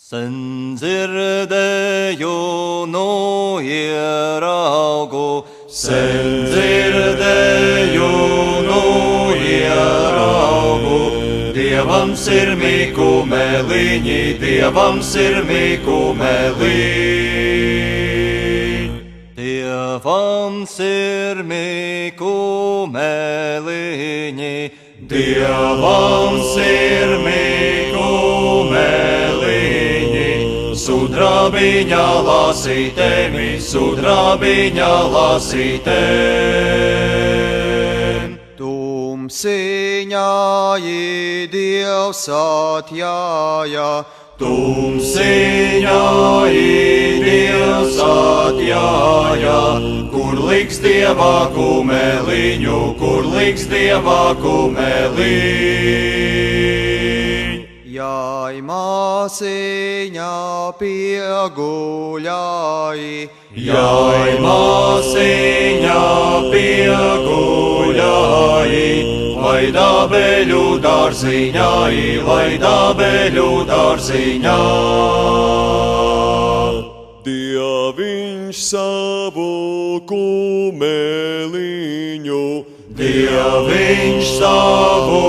Sen dzirdēju, nu ieraugu, sen dzirdēju, nu ieraugu. Dievam sirmī kumeliņi, Dievam sirmī kumeliņi. Dievam sirmī kumeliņi, Dievam sirmī kumeliņi. Sudrabiņā lasītēmi, sudrabiņā lasītēm. Tumsiņā Dievs atjāja, tumsiņā Dievs atjāja. Kur liks Dieva kumeliņu, kur liks Dieva kumeliņu? jai māsiņā pieguļāji, Jai māsiņā pieguļāji, lai dābeļu dārziņā, lai dābeļu dārziņā. Dieviņš savu kumeliņu, Dieviņš savu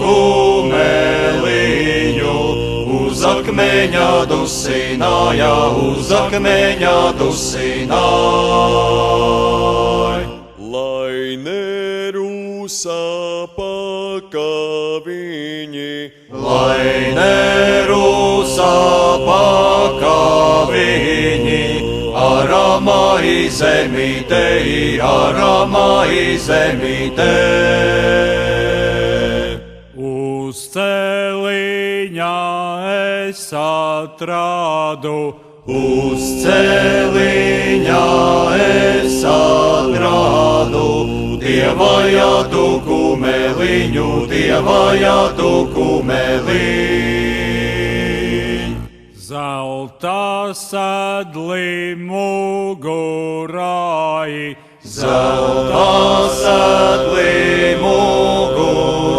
kumeliņu uz akmeņa dusināja, uz akmeņa dusināja. lai nerūsa pakaviņi, Lai nerūsa pakaviņi, aramai zemītei, aramai zemītei. Uz celiņa es atradu, Uz celiņa es atradu Dieva jātu kumeliņu, Dieva jātu kumeliņu. zelta sedli mugurāji, Zelta sedli mugurāji,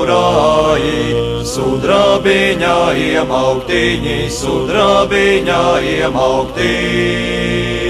sudrabiņā iemauktiņi, sudrabiņā iemauktiņi.